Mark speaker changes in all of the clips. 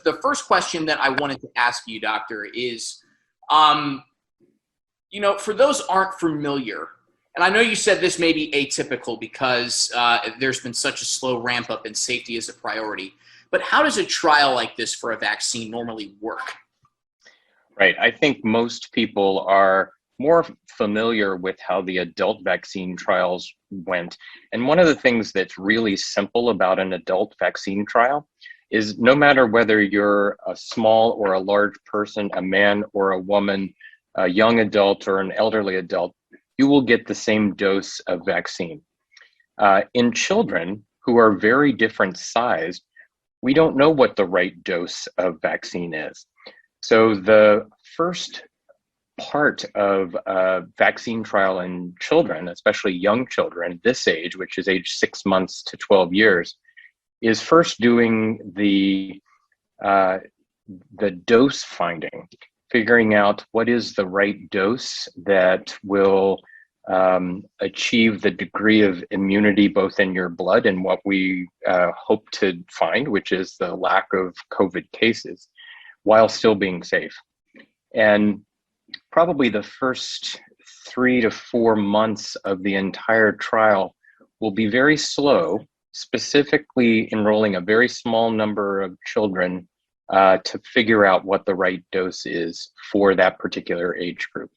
Speaker 1: the first question that I wanted to ask you, Doctor, is, for those aren't familiar, and I know you said this may be atypical because there's been such a slow ramp up and safety is a priority, but how does a trial like this for a vaccine normally work?
Speaker 2: Right. I think most people are more familiar with how the adult vaccine trials went. And one of the things that's really simple about an adult vaccine trial is no matter whether you're a small or a large person, a man or a woman, a young adult or an elderly adult, you will get the same dose of vaccine. In children who are very different sized, we don't know what the right dose of vaccine is. So the first part of a vaccine trial in children, especially young children this age, which is age 6 months to 12 years, is first doing the dose finding, figuring out what is the right dose that will achieve the degree of immunity both in your blood and what we hope to find, which is the lack of COVID cases, while still being safe. And probably the first 3 to 4 months of the entire trial will be very slow, specifically enrolling a very small number of children to figure out what the right dose is for that particular age group.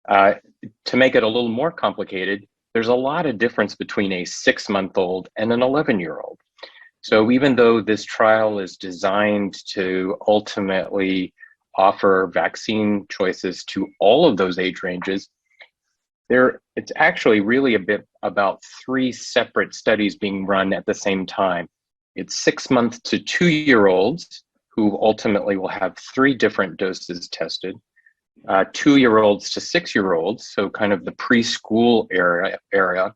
Speaker 2: To make it a little more complicated, there's a lot of difference between a 6-month-old and an 11-year-old. So even though this trial is designed to ultimately offer vaccine choices to all of those age ranges, it's actually really a bit about 3 separate studies being run at the same time. It's 6-month to 2-year-olds who ultimately will have 3 different doses tested, 2-year-olds to 6-year-olds, so kind of the preschool area,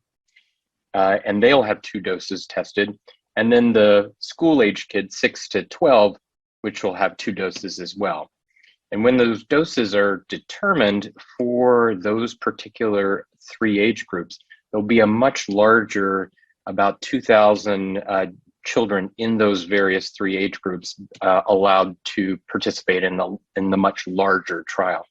Speaker 2: and they'll have 2 doses tested. And then the school-age kids, 6 to 12, which will have 2 doses as well. And when those doses are determined for those particular 3 age groups, there'll be a much larger, about 2,000 children in those various 3 age groups allowed to participate in the much larger trial.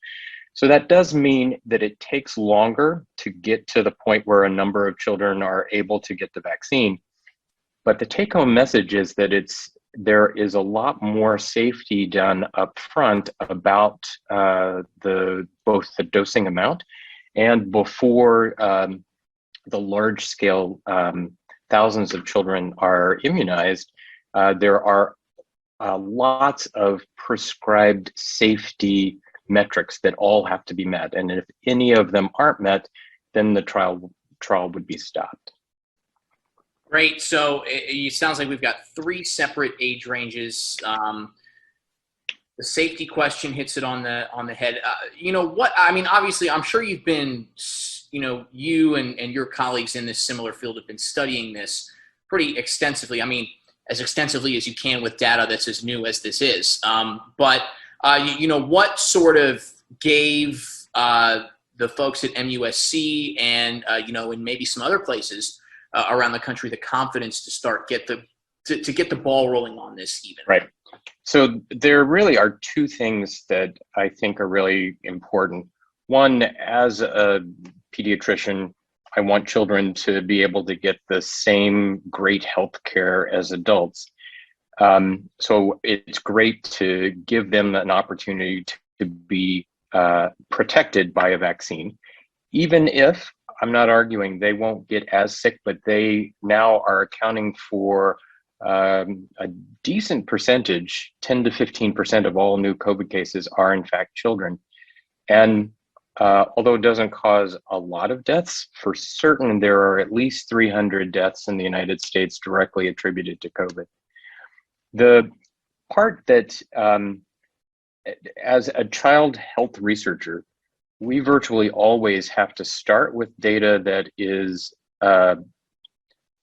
Speaker 2: So that does mean that it takes longer to get to the point where a number of children are able to get the vaccine. But the take-home message is that there is a lot more safety done up front about both the dosing amount and before the large-scale thousands of children are immunized. There are lots of prescribed safety metrics that all have to be met, and if any of them aren't met, then the trial would be stopped.
Speaker 1: Great. So it sounds like we've got 3 separate age ranges. The safety question hits it on the head. Obviously, I'm sure you've been, you and your colleagues in this similar field have been studying this pretty extensively. I mean, as extensively as you can with data that's as new as this is. But what sort of gave the folks at MUSC and in maybe some other places around the country the confidence to start get the ball rolling on this even?
Speaker 2: Right. So there really are 2 things that I think are really important. One, as a pediatrician, I want children to be able to get the same great health care as adults. So it's great to give them an opportunity to be protected by a vaccine, even if I'm not arguing they won't get as sick, but they now are accounting for a decent percentage, 10 to 15% of all new COVID cases are in fact children. And although it doesn't cause a lot of deaths, for certain there are at least 300 deaths in the United States directly attributed to COVID. The part that, as a child health researcher, we virtually always have to start with data that is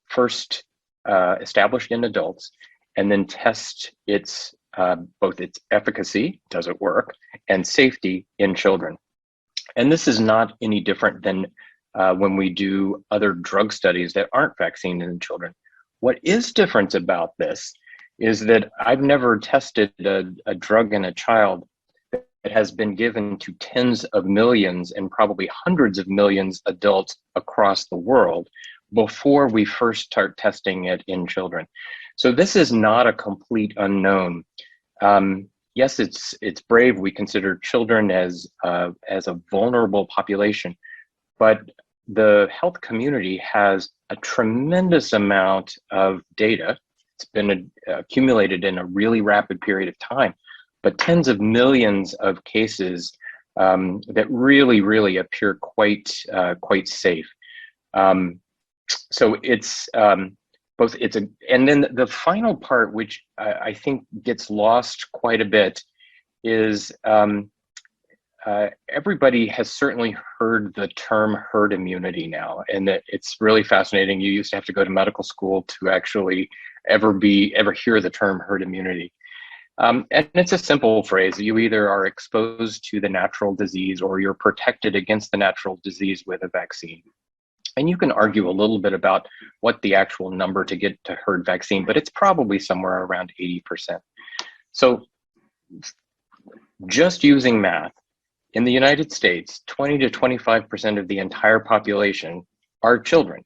Speaker 2: first established in adults, and then test its both its efficacy, does it work, and safety in children. And this is not any different than when we do other drug studies that aren't vaccine in children. What is different about this is that I've never tested a drug in a child that has been given to tens of millions and probably hundreds of millions adults across the world before we first start testing it in children. So this is not a complete unknown. Yes, it's brave. We consider children as a vulnerable population, but the health community has a tremendous amount of data. It's been accumulated in a really rapid period of time, but tens of millions of cases that really appear quite safe. So it's both. And then the final part, which I think gets lost quite a bit, is everybody has certainly heard the term herd immunity now, and it's really fascinating. You used to have to go to medical school to actually ever hear the term herd immunity. And it's a simple phrase. You either are exposed to the natural disease or you're protected against the natural disease with a vaccine. And you can argue a little bit about what the actual number to get to herd vaccine, but it's probably somewhere around 80%. So just using math, in the United States, 20 to 25% of the entire population are children.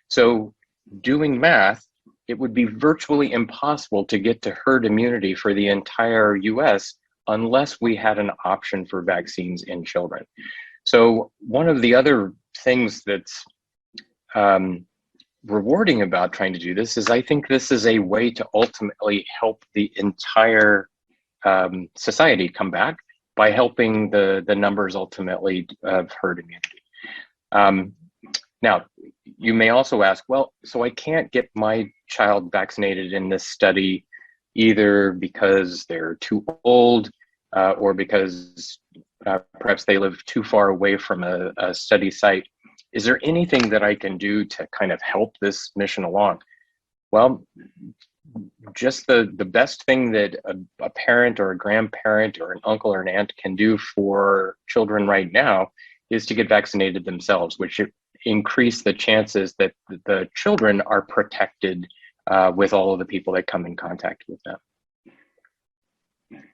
Speaker 2: So doing math, it would be virtually impossible to get to herd immunity for the entire US unless we had an option for vaccines in children. So one of the other things that's rewarding about trying to do this is I think this is a way to ultimately help the entire society come back by helping the numbers ultimately of herd immunity. Now, you may also ask, well, so I can't get my child vaccinated in this study either because they're too old or because perhaps they live too far away from a study site. Is there anything that I can do to kind of help this mission along? Well, just the best thing that a parent or a grandparent or an uncle or an aunt can do for children right now is to get vaccinated themselves, which increase the chances that the children are protected with all of the people that come in contact with them.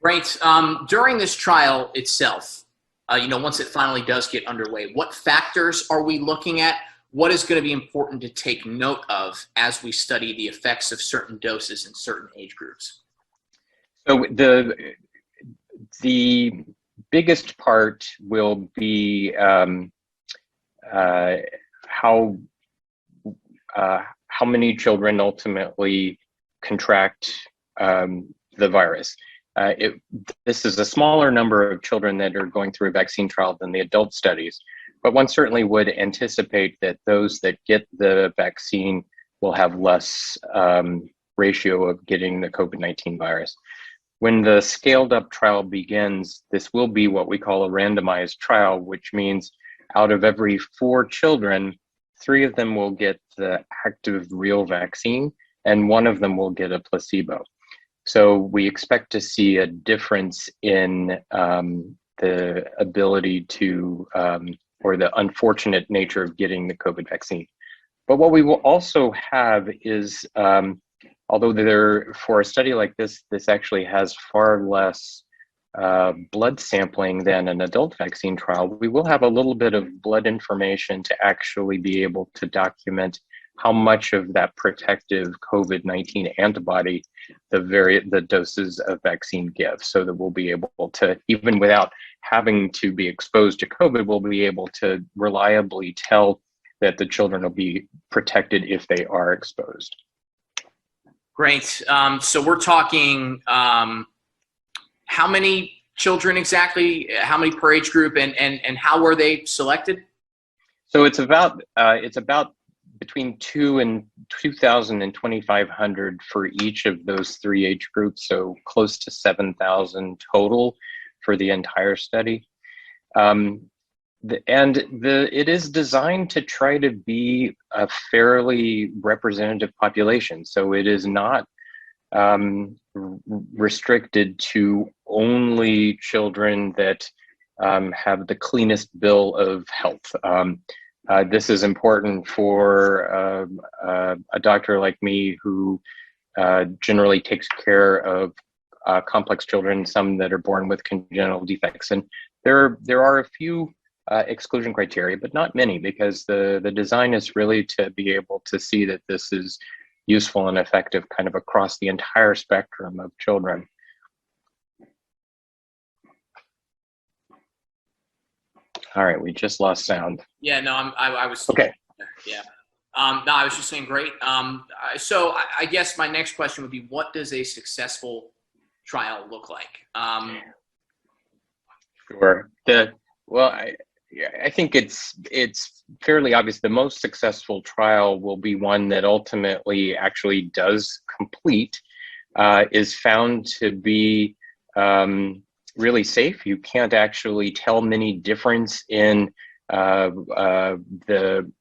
Speaker 1: Great. During this trial itself, once it finally does get underway, what factors are we looking at? What is going to be important to take note of as we study the effects of certain doses in certain age groups?
Speaker 2: So the biggest part will be how many children ultimately contract the virus. This is a smaller number of children that are going through a vaccine trial than the adult studies, but one certainly would anticipate that those that get the vaccine will have less ratio of getting the COVID-19 virus. When the scaled up trial begins, this will be what we call a randomized trial, which means out of every 4 children, 3 of them will get the active real vaccine and 1 of them will get a placebo. So we expect to see a difference in the ability to, or the unfortunate nature of getting the COVID vaccine. But what we will also have is, although for a study like this, this actually has far less blood sampling than an adult vaccine trial, we will have a little bit of blood information to actually be able to document how much of that protective COVID-19 antibody the doses of vaccine give, so that we'll be able to, even without having to be exposed to COVID, we'll be able to reliably tell that the children will be protected if they are exposed.
Speaker 1: Great. So we're talking how many children exactly, how many per age group, and how were they selected?
Speaker 2: So it's about between 2,000 and 2,500 for each of those 3 age groups, so close to 7,000 total for the entire study. It is designed to try to be a fairly representative population, so it is not restricted to only children that have the cleanest bill of health. This is important for a doctor like me who generally takes care of complex children, some that are born with congenital defects. And there are a few exclusion criteria, but not many, because the design is really to be able to see that this is useful and effective kind of across the entire spectrum of children. All right, we just lost sound.
Speaker 1: Yeah, no, I was still
Speaker 2: okay.
Speaker 1: Yeah. No, I was just saying great. So I guess my next question would be, what does a successful trial look like?
Speaker 2: Sure. I think it's fairly obvious. The most successful trial will be one that ultimately actually does complete, is found to be really safe. You can't actually tell many difference in the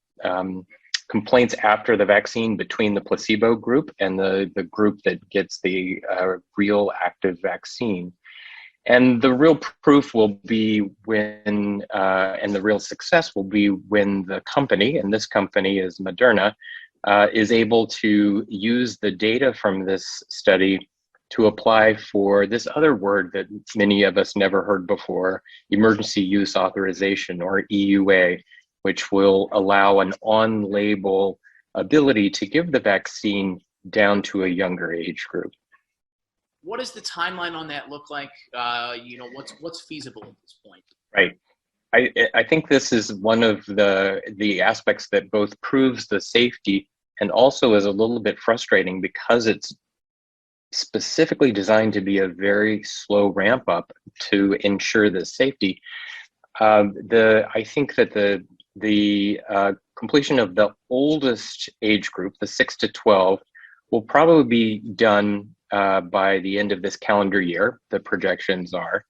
Speaker 2: complaints after the vaccine between the placebo group and the group that gets the real active vaccine. And the real proof will be when, and the real success will be when the company, and this company is Moderna, is able to use the data from this study to apply for this other word that many of us never heard before, emergency use authorization, or EUA, which will allow an on-label ability to give the vaccine down to a younger age group.
Speaker 1: What does the timeline on that look like? What's feasible at this point?
Speaker 2: Right. I think this is one of the aspects that both proves the safety and also is a little bit frustrating, because it's specifically designed to be a very slow ramp up to ensure the safety. I think that the completion of the oldest age group, the 6 to 12, will probably be done by the end of this calendar year. The projections are.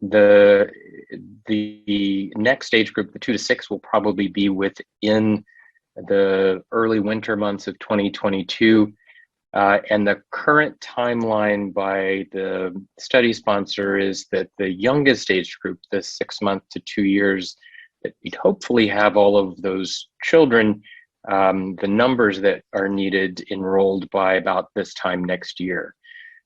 Speaker 2: The next age group, the 2 to 6, will probably be within the early winter months of 2022. And the current timeline by the study sponsor is that the youngest age group, the 6 months to 2 years, that we'd hopefully have all of those children, the numbers that are needed, enrolled by about this time next year.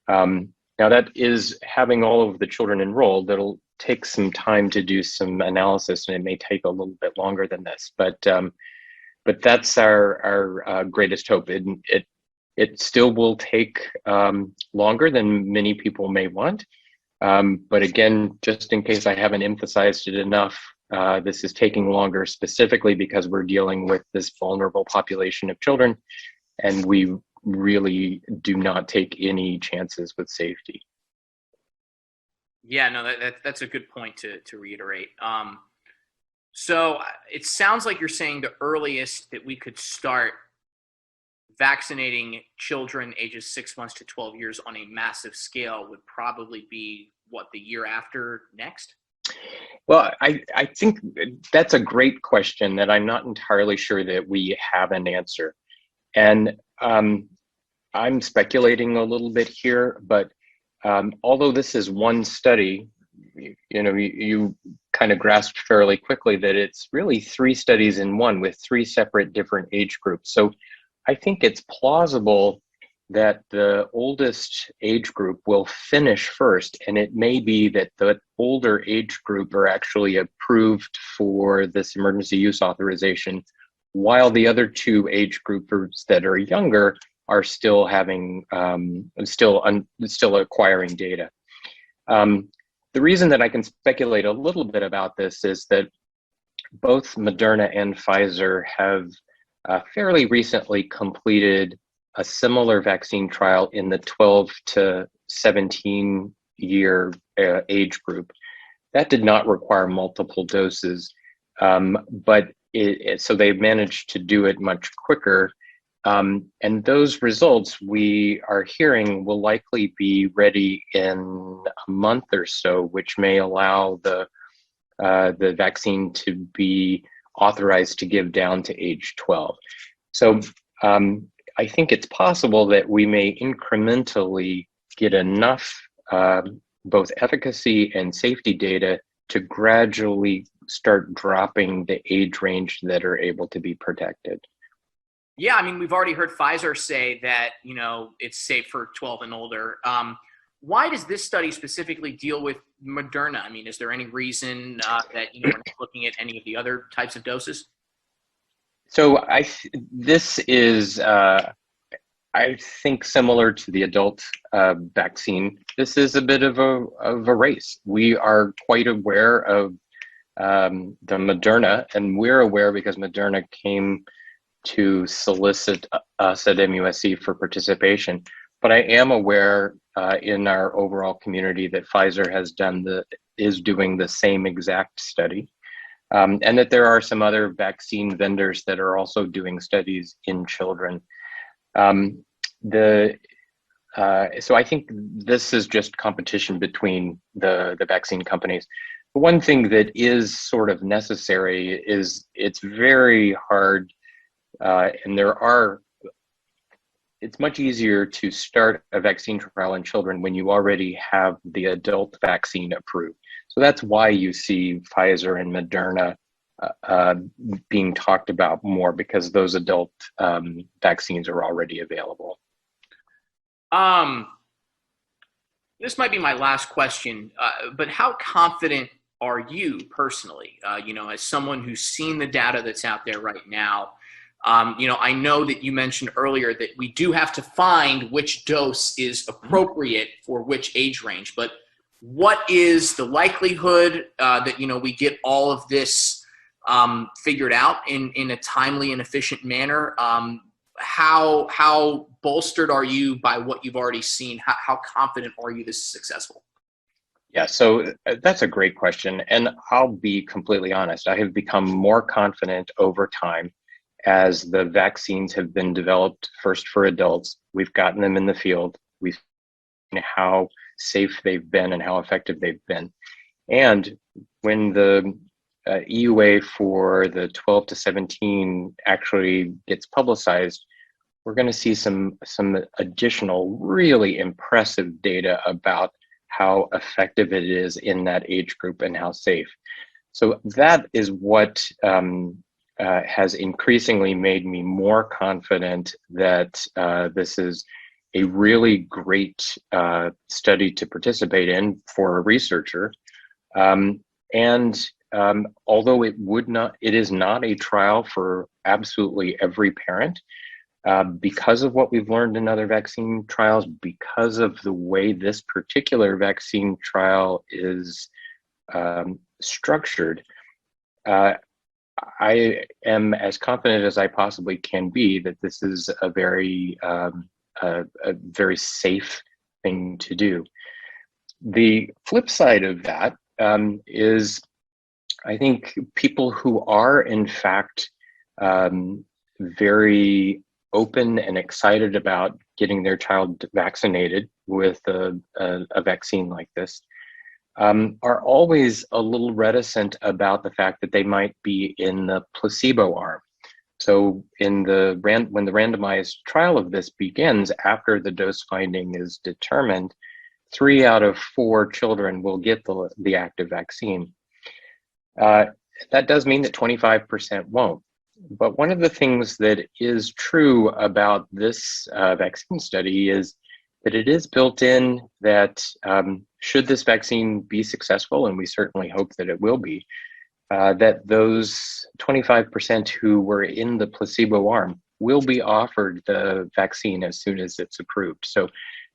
Speaker 2: Now that is having all of the children enrolled. That'll take some time to do some analysis, and it may take a little bit longer than this, but that's our greatest hope. It still will take longer than many people may want. But again, just in case I haven't emphasized it enough, this is taking longer specifically because we're dealing with this vulnerable population of children, and we really do not take any chances with safety.
Speaker 1: Yeah, no, that's a good point to reiterate. So it sounds like you're saying the earliest that we could start vaccinating children ages 6 months to 12 years on a massive scale would probably be, what, the year after next?
Speaker 2: Well, I think that's a great question that I'm not entirely sure that we have an answer. And I'm speculating a little bit here, but although this is one study, you kind of grasped fairly quickly that it's really 3 studies in one with 3 separate different age groups. So I think it's plausible that the oldest age group will finish first, and it may be that the older age group are actually approved for this emergency use authorization, while the other 2 age groups that are younger are still having still acquiring data. The reason that I can speculate a little bit about this is that both Moderna and Pfizer have fairly recently completed a similar vaccine trial in the 12 to 17 year age group. That did not require multiple doses, but so they managed to do it much quicker. And those results, we are hearing, will likely be ready in a month or so, which may allow the vaccine to be authorized to give down to age 12. So I think it's possible that we may incrementally get enough both efficacy and safety data to gradually start dropping the age range that are able to be protected.
Speaker 1: Yeah, I mean, we've already heard Pfizer say that, it's safe for 12 and older. Why does this study specifically deal with Moderna? I mean, is there any reason that, we're not looking at any of the other types of doses?
Speaker 2: So this is, I think, similar to the adult vaccine. This is a bit of a race. We are quite aware of the Moderna, and we're aware because Moderna came to solicit us at MUSC for participation. But I am aware in our overall community that Pfizer is doing the same exact study. And that there are some other vaccine vendors that are also doing studies in children. So I think this is just competition between the vaccine companies. One thing that is sort of necessary is it's very hard, and it's much easier to start a vaccine trial in children when you already have the adult vaccine approved. So that's why you see Pfizer and Moderna being talked about more, because those adult vaccines are already available.
Speaker 1: This might be my last question, but how confident are you personally, as someone who's seen the data that's out there right now? I know that you mentioned earlier that we do have to find which dose is appropriate for which age range, but what is the likelihood that, we get all of this figured out in a timely and efficient manner? How bolstered are you by what you've already seen? How confident are you this is successful?
Speaker 2: Yeah, so that's a great question. And I'll be completely honest. I have become more confident over time as the vaccines have been developed first for adults. We've gotten them in the field. We've seen how safe they've been and how effective they've been. And when the EUA for the 12 to 17 actually gets publicized, we're going to see some additional really impressive data about how effective it is in that age group and how safe. So that is what has increasingly made me more confident that this is a really great study to participate in for a researcher. Although it is not a trial for absolutely every parent, because of what we've learned in other vaccine trials, because of the way this particular vaccine trial is structured, I am as confident as I possibly can be that this is a very safe thing to do. The flip side of that is, I think people who are in fact very open and excited about getting their child vaccinated with a vaccine like this are always a little reticent about the fact that they might be in the placebo arm. So when the randomized trial of this begins, after the dose finding is determined, 3 out of 4 children will get the active vaccine. That does mean that 25% won't. But one of the things that is true about this vaccine study is that it is built in that should this vaccine be successful, and we certainly hope that it will be, that those 25% who were in the placebo arm will be offered the vaccine as soon as it's approved. So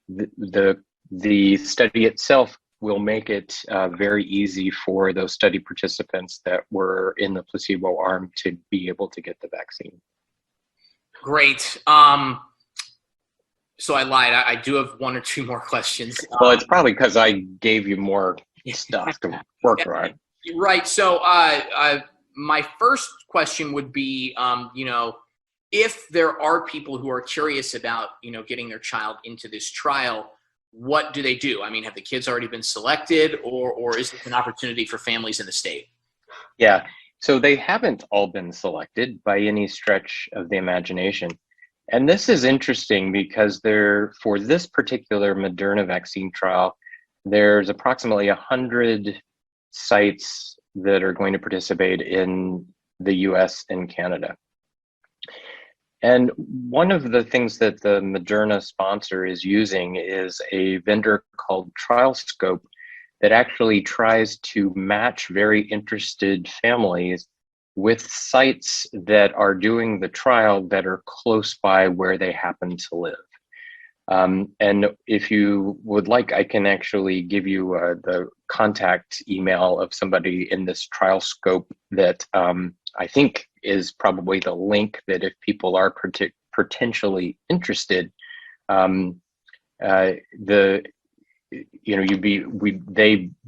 Speaker 2: the study itself will make it very easy for those study participants that were in the placebo arm to be able to get the vaccine.
Speaker 1: Great. So I lied. I do have 1 or 2 more questions.
Speaker 2: Well, it's probably because I gave you more stuff to work on.
Speaker 1: Right. So my first question would be, if there are people who are curious about, getting their child into this trial, what do they do? I mean, have the kids already been selected, or is this an opportunity for families in the state?
Speaker 2: Yeah. So they haven't all been selected by any stretch of the imagination. And this is interesting because for this particular Moderna vaccine trial, there's approximately 100 sites that are going to participate in the US and Canada. And one of the things that the Moderna sponsor is using is a vendor called TrialScope that actually tries to match very interested families with sites that are doing the trial that are close by where they happen to live. And if you would like, I can actually give you the contact email of somebody in this TrialScope that I think is probably the link that if people are potentially interested, they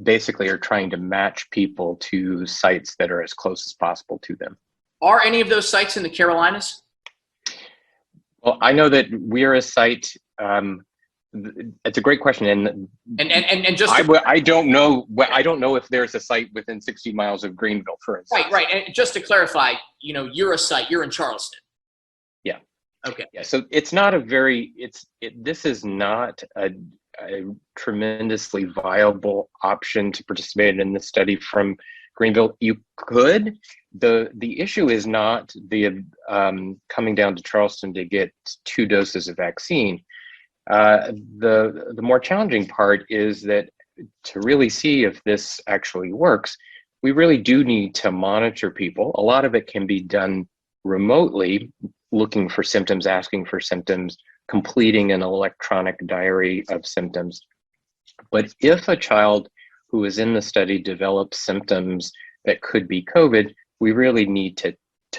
Speaker 2: basically are trying to match people to sites that are as close as possible to them.
Speaker 1: Are any of those sites in the Carolinas?
Speaker 2: Well, I know that we're a site. It's a great question, and
Speaker 1: just
Speaker 2: I don't know. I don't know if there's a site within 60 miles of Greenville, for instance.
Speaker 1: Right. And just to clarify, you're a site. You're in Charleston.
Speaker 2: Yeah.
Speaker 1: Okay.
Speaker 2: Yeah. So it's not a very. This is not a tremendously viable option to participate in the study from Greenville. You could. The issue is not the coming down to Charleston to get 2 doses of vaccine. The more challenging part is that to really see if this actually works, we really do need to monitor people. A lot of it can be done remotely, looking for symptoms, asking for symptoms, completing an electronic diary of symptoms. But if a child who is in the study develops symptoms that could be COVID, we really need to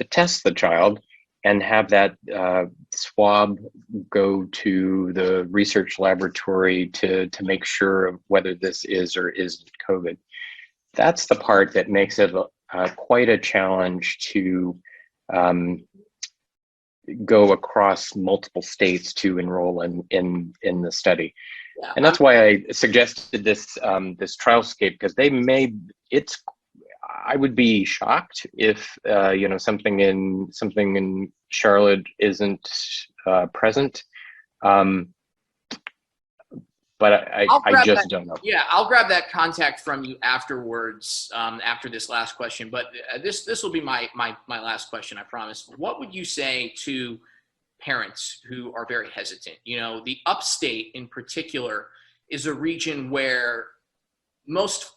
Speaker 2: test the child and have that swab go to the research laboratory to make sure of whether this is or isn't COVID. That's the part that makes it quite a challenge to go across multiple states to enroll in the study. Yeah. And that's why I suggested this TrialScape, because I would be shocked if something in Charlotte isn't present, but I just don't know.
Speaker 1: Yeah, I'll grab that contact from you afterwards, after this last question. But this will be my last question, I promise. What would you say to parents who are very hesitant? The upstate in particular is a region where most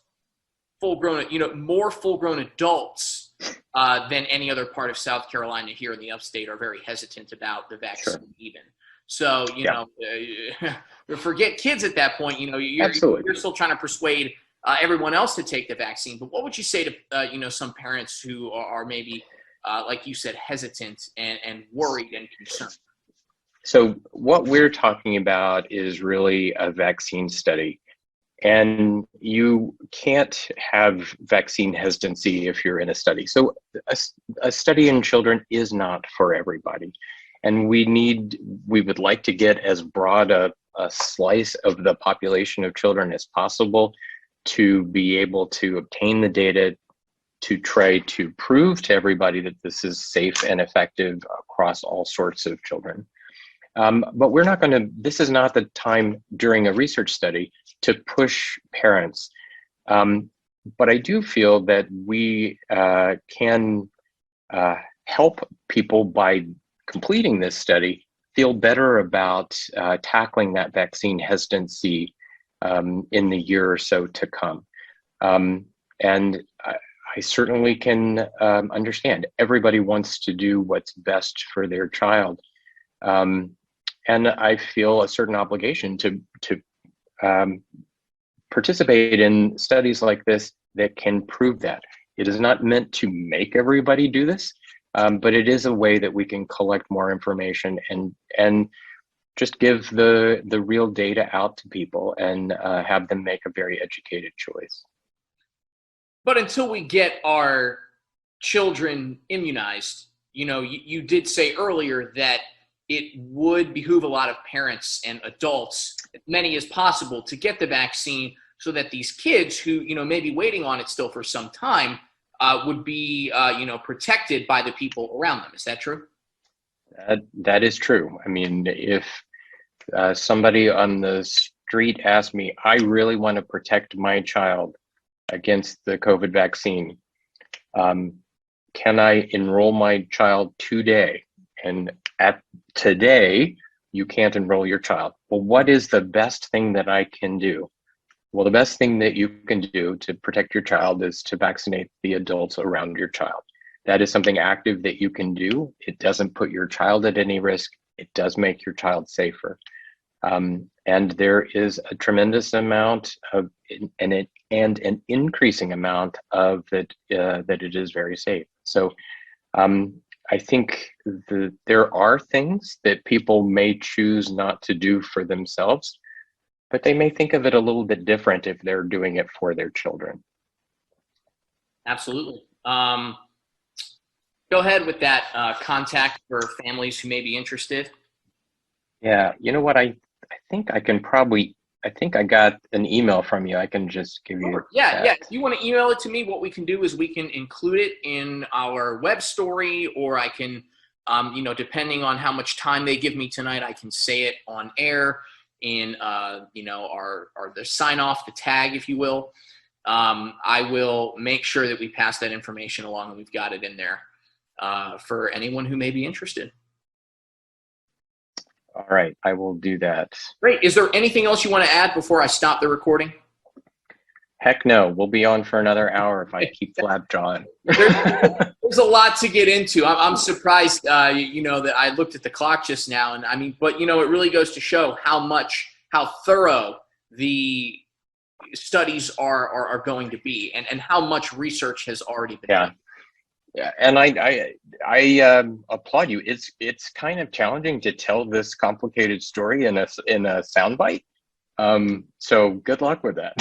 Speaker 1: more full-grown adults than any other part of South Carolina here in the upstate are very hesitant about the vaccine. Sure. Even. So, forget kids at that point. You're still trying to persuade everyone else to take the vaccine. But what would you say to, some parents who are maybe, like you said, hesitant and worried and concerned?
Speaker 2: So what we're talking about is really a vaccine study. And you can't have vaccine hesitancy if you're in a study. So a study in children is not for everybody. And we would like to get as broad a slice of the population of children as possible to be able to obtain the data to try to prove to everybody that this is safe and effective across all sorts of children. But this is not the time during a research study to push parents. But I do feel that we can help people by completing this study feel better about tackling that vaccine hesitancy in the year or so to come. And I certainly can understand everybody wants to do what's best for their child. And I feel a certain obligation to participate in studies like this that can prove that. It is not meant to make everybody do this, but it is a way that we can collect more information and just give the real data out to people and have them make a very educated choice.
Speaker 1: But until we get our children immunized, you did say earlier that it would behoove a lot of parents and adults, as many as possible, to get the vaccine so that these kids who, may be waiting on it still for some time would be, protected by the people around them. Is that true?
Speaker 2: That is true. I mean, if somebody on the street asked me, I really want to protect my child against the COVID vaccine, can I enroll my child today? And at today, you can't enroll your child. Well, what is the best thing that I can do? Well, the best thing that you can do to protect your child is to vaccinate the adults around your child. That is something active that you can do. It doesn't put your child at any risk. It does make your child safer. And there is a tremendous amount of, and an increasing amount of that, that it is very safe. So I think there are things that people may choose not to do for themselves, but they may think of it a little bit different if they're doing it for their children.
Speaker 1: Absolutely. Go ahead with that contact for families who may be interested.
Speaker 2: Yeah, you know what? I think I can probably, I think I got an email from you. I can just give you
Speaker 1: Yeah, yeah. If you want to email it to me, what we can do is we can include it in our web story, or I can, you know, depending on how much time they give me tonight, I can say it on air in, you know, the sign off, the tag, if you will. I will make sure that we pass that information along and we've got it in there for anyone who may be interested.
Speaker 2: All right, I will do that.
Speaker 1: Great. Is there anything else you want to add before I stop the recording?
Speaker 2: Heck no, we'll be on for another hour if I keep flapjawing.
Speaker 1: There's a lot to get into. I'm surprised, you know, that I looked at the clock just now, and I mean, but you know, it really goes to show how thorough the studies are going to be, and how much research has already been done.
Speaker 2: Yeah, and I applaud you. It's kind of challenging to tell this complicated story in a soundbite. So good luck with that.